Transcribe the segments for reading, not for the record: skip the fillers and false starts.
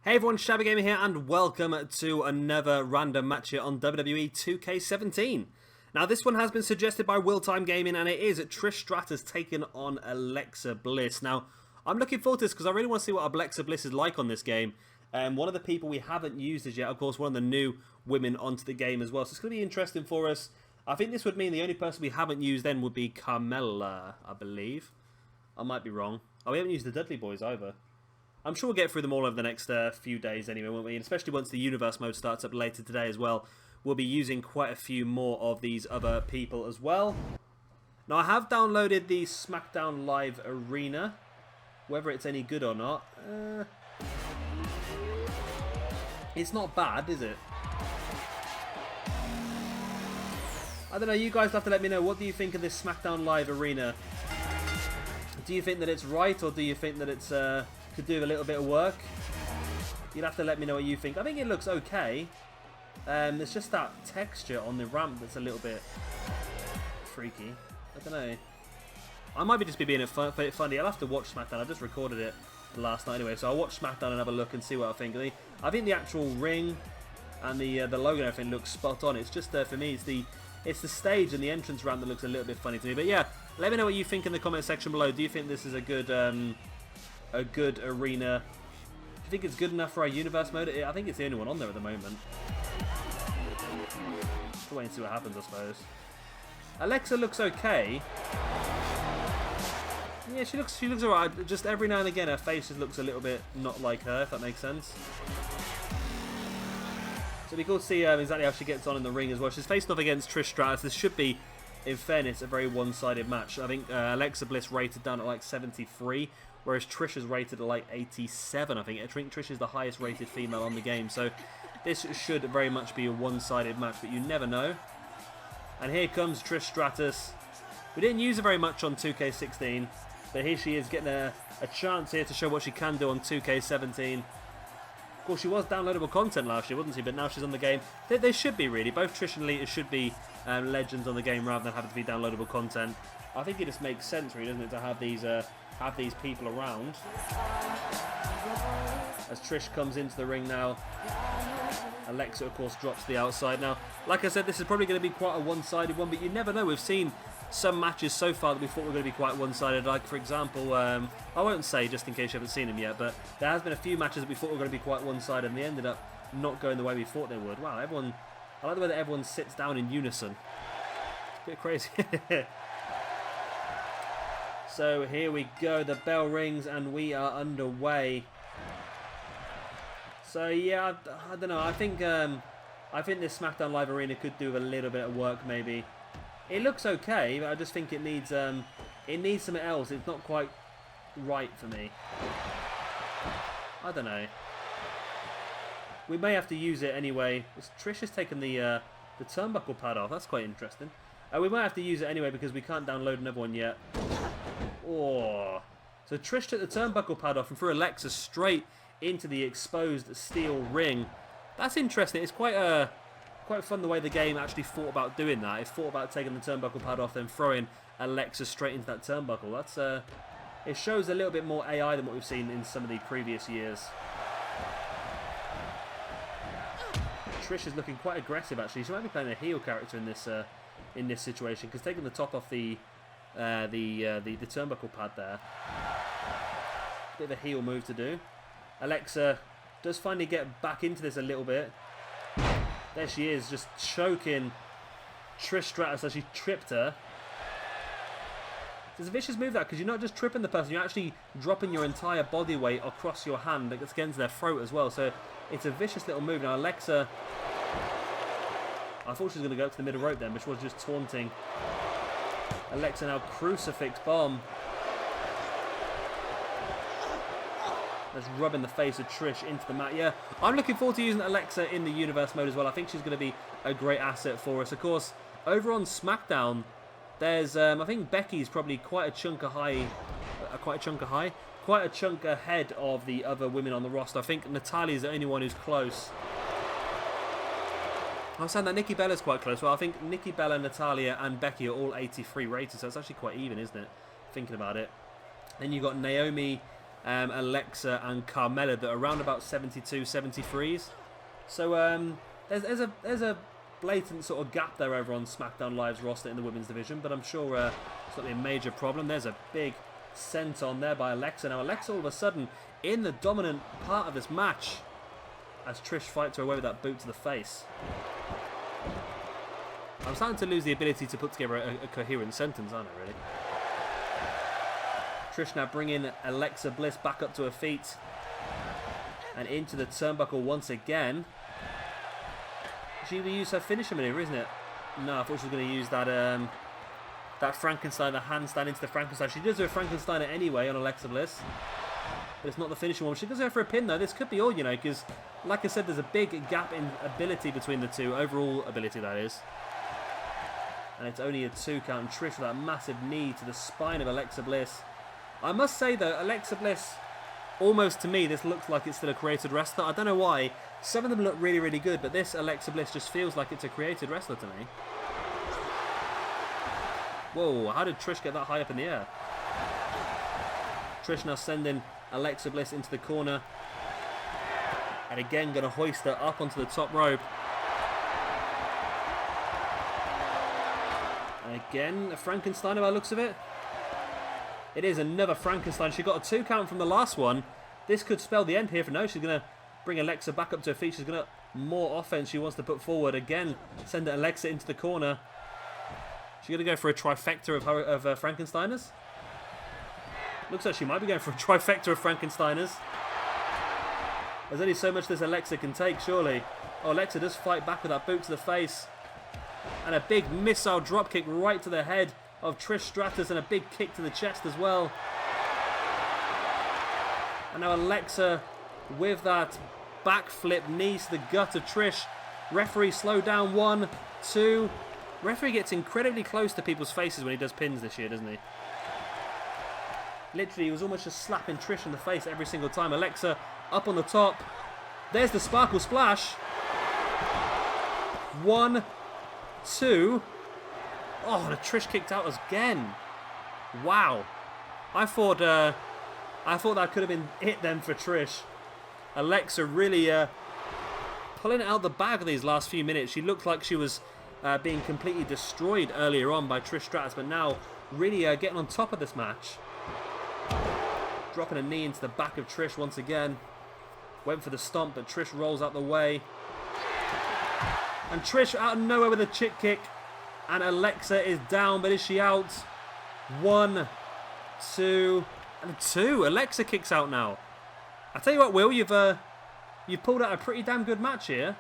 Hey everyone, Shabby Gamer here, and welcome to another random match here on WWE 2K17. Now, this one has been suggested by Will Time Gaming, and it is Trish Stratus taking on Alexa Bliss. Now, I'm looking forward to this because I really want to see what Alexa Bliss is like on this game. One of the people we haven't used as yet, of course, one of the new women onto the game as well. So it's going to be interesting for us. I think this would mean the only person we haven't used then would be Carmella, I believe. I might be wrong. Oh, we haven't used the Dudley Boys either. I'm sure we'll get through them all over the next few days anyway, won't we? And especially once the Universe mode starts up later today as well. We'll be using quite a few more of these other people as well. Now, I have downloaded the SmackDown Live Arena. Whether it's any good or not. It's not bad, is it? I don't know, you guys have to let me know. What do you think of this SmackDown Live Arena? Do you think that it's right, or do you think that it's could do a little bit of work? You'll have to let me know what you think. I think it looks okay. There's just that texture on the ramp that's a little bit freaky. I don't know. I might be just being a bit funny. I'll have to watch SmackDown. I just recorded it last night anyway, so I'll watch SmackDown and have a look and see what I think. I think the actual ring and the logo and everything looks spot on. It's just for me, it's the stage and the entrance ramp that looks a little bit funny to me. But yeah, let me know what you think in the comment section below. Do you think this is a good arena? Do you think it's good enough for our Universe mode? I think it's the only one on there at the moment. Just wait and see what happens, I suppose. Alexa looks okay. Yeah, she looks alright. Just every now and again, her face just looks a little bit not like her, if that makes sense. So it'll be cool to see exactly how she gets on in the ring as well. She's facing off against Trish Stratus. This should be, in fairness, a very one-sided match. I think Alexa Bliss rated down at like 73, whereas Trish is rated at like 87, I think. I think Trish is the highest rated female on the game. So this should very much be a one-sided match, but you never know. And here comes Trish Stratus. We didn't use her very much on 2K16, but here she is getting a chance here to show what she can do on 2K17. Of course, she was downloadable content last year, wasn't she? But now she's on the game. They should be, really. Both Trish and Lita should be legends on the game rather than having to be downloadable content. I think it just makes sense, really, doesn't it, to have these people around. As Trish comes into the ring now, Alexa, of course, drops to the outside. Now, like I said, this is probably going to be quite a one-sided one, but you never know. We've seen some matches so far that we thought were going to be quite one-sided. Like, for example, I won't say just in case you haven't seen them yet, but there has been a few matches that we thought were going to be quite one-sided, and they ended up not going the way we thought they would. Wow, I like the way that everyone sits down in unison. It's a bit crazy. So here we go. The bell rings and we are underway. So yeah, I don't know. I think this SmackDown Live Arena could do a little bit of work, maybe. It looks okay, but I just think it needs something else. It's not quite right for me. I don't know. We may have to use it anyway. Trish has taken the turnbuckle pad off. That's quite interesting. We might have to use it anyway because we can't download another one yet. Oh, so Trish took the turnbuckle pad off and threw Alexa straight into the exposed steel ring. That's interesting. It's quite fun the way the game actually thought about doing that. It thought about taking the turnbuckle pad off and throwing Alexa straight into that turnbuckle. That's it shows a little bit more AI than what we've seen in some of the previous years. Trish is looking quite aggressive actually. She might be playing a heel character in this situation because taking the top off the turnbuckle pad there. Bit of a heel move to do. Alexa does finally get back into this a little bit. There she is, just choking Trish Stratus as she tripped her. It's a vicious move, that, because you're not just tripping the person, you're actually dropping your entire body weight across your hand against their throat as well. So it's a vicious little move. Now Alexa, I thought she was going to go up to the middle rope then, but she was just taunting. Alexa now crucifix bomb. That's rubbing the face of Trish into the mat. Yeah, I'm looking forward to using Alexa in the Universe mode as well. I think she's going to be a great asset for us. Of course, over on SmackDown, there's I think Becky's probably quite a chunk ahead of the other women on the roster. I think Natalia's the only one who's close. I was saying that Nikki Bella's quite close. Well, I think Nikki Bella, Natalia, and Becky are all 83 rated, so it's actually quite even, isn't it? Thinking about it. Then you've got Naomi, Alexa and Carmella that are around about 72, 73s. So there's a blatant sort of gap there over on SmackDown Live's roster in the women's division, but I'm sure it's not a major problem. There's a big senton there by Alexa. Now Alexa all of a sudden in the dominant part of this match as Trish fights her way with that boot to the face. I'm starting to lose the ability to put together a coherent sentence, aren't I, really? Trish now bringing Alexa Bliss back up to her feet and into the turnbuckle once again. She's going to use her finisher maneuver, isn't it? No, I thought she was going to use that that Frankenstein, the handstand into the Frankenstein. She does do a Frankenstein anyway on Alexa Bliss, but it's not the finishing one. She does go for a pin though. This could be all, you know, because like I said, there's a big gap in ability between the two, overall ability that is. And it's only a 2 count. And Trish with that massive knee to the spine of Alexa Bliss. I must say though, Alexa Bliss, almost to me, this looks like it's still a created wrestler. I don't know why. Some of them look really, really good, but this Alexa Bliss just feels like it's a created wrestler to me. Whoa, how did Trish get that high up in the air? Trish now sending Alexa Bliss into the corner. And again, going to hoist her up onto the top rope. And again, a Frankenstein by the looks of it. It is another Frankenstein. She got a 2 count from the last one. This could spell the end here for no. She's going to bring Alexa back up to her feet. She's going to more offense she wants to put forward. Again, send Alexa into the corner. She's going to go for a trifecta of Frankensteiners. Looks like she might be going for a trifecta of Frankensteiners. There's only so much this Alexa can take, surely. Oh, Alexa does fight back with that boot to the face. And a big missile dropkick right to the head of Trish Stratus, and a big kick to the chest as well. And now Alexa with that backflip knee to the gut of Trish. Referee slow down, 1, 2. Referee gets incredibly close to people's faces when he does pins this year, doesn't he? Literally, he was almost just slapping Trish in the face every single time. Alexa up on the top. There's the sparkle splash. 1, 2. Oh, the Trish kicked out again. Wow. I thought that could have been it then for Trish. Alexa really pulling it out the bag of these last few minutes. She looked like she was being completely destroyed earlier on by Trish Stratus, but now really getting on top of this match. Dropping a knee into the back of Trish once again. Went for the stomp, but Trish rolls out the way. And Trish out of nowhere with a chick kick. And Alexa is down, but is she out? 1, 2, and 2. Alexa kicks out now. I tell you what, Will, you've pulled out a pretty damn good match here.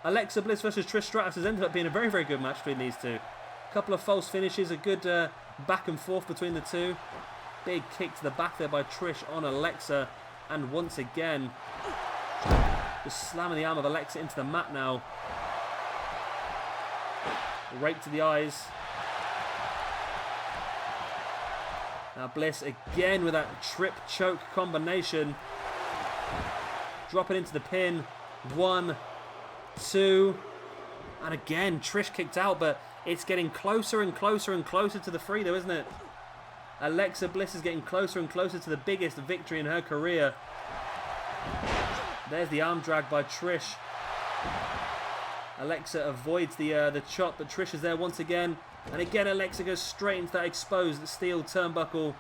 Alexa Bliss versus Trish Stratus has ended up being a very, very good match between these two. A couple of false finishes, a good back and forth between the two. Big kick to the back there by Trish on Alexa. And once again, just slamming the arm of Alexa into the mat now. Rake to the eyes. Now Bliss again with that trip choke combination. Dropping into the pin. 1, 2. And again, Trish kicked out, but it's getting closer and closer and closer to the 3 though, isn't it? Alexa Bliss is getting closer and closer to the biggest victory in her career. There's the arm drag by Trish. Alexa avoids the chop, but Trish is there once again. And again, Alexa goes straight into that exposed steel turnbuckle.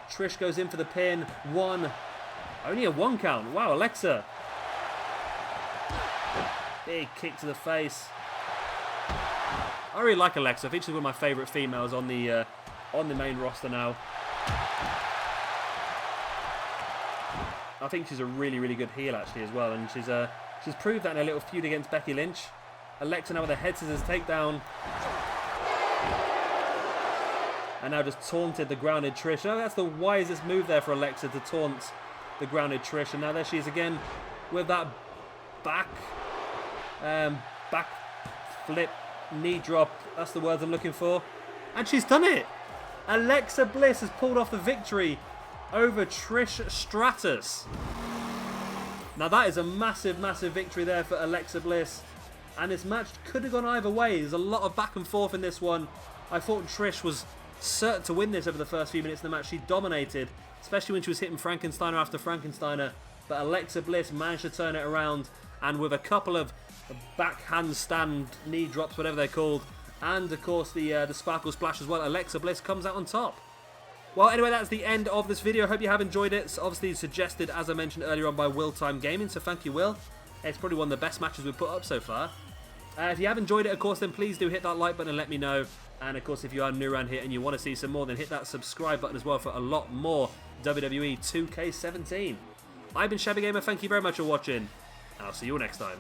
Trish goes in for the pin. 1. Only a 1 count. Wow, Alexa. Big kick to the face. I really like Alexa. I think she's one of my favourite females on the main roster now. I think she's a really, really good heel actually as well, and she's proved that in a little feud against Becky Lynch. Alexa now with a head scissors takedown, and now just taunted the grounded Trish. Oh, that's the wisest move there for Alexa, to taunt the grounded Trish. And now there she is again with that back flip knee drop. That's the words I'm looking for, and she's done it. Alexa Bliss has pulled off the victory over Trish Stratus. Now that is a massive, massive victory there for Alexa Bliss. And this match could have gone either way. There's a lot of back and forth in this one. I thought Trish was certain to win this over the first few minutes of the match. She dominated, especially when she was hitting Frankensteiner after Frankensteiner. But Alexa Bliss managed to turn it around, and with a couple of backhand stand knee drops, whatever they're called, and of course the Sparkle Splash as well, Alexa Bliss comes out on top. Well, anyway, that's the end of this video. I hope you have enjoyed it. It's obviously suggested, as I mentioned earlier on, by Will Time Gaming, so thank you, Will. It's probably one of the best matches we've put up so far. If you have enjoyed it, of course, then please do hit that like button and let me know. And of course, if you are new around here and you want to see some more, then hit that subscribe button as well for a lot more WWE 2K17. I've been Shabby Gamer, thank you very much for watching, and I'll see you all next time.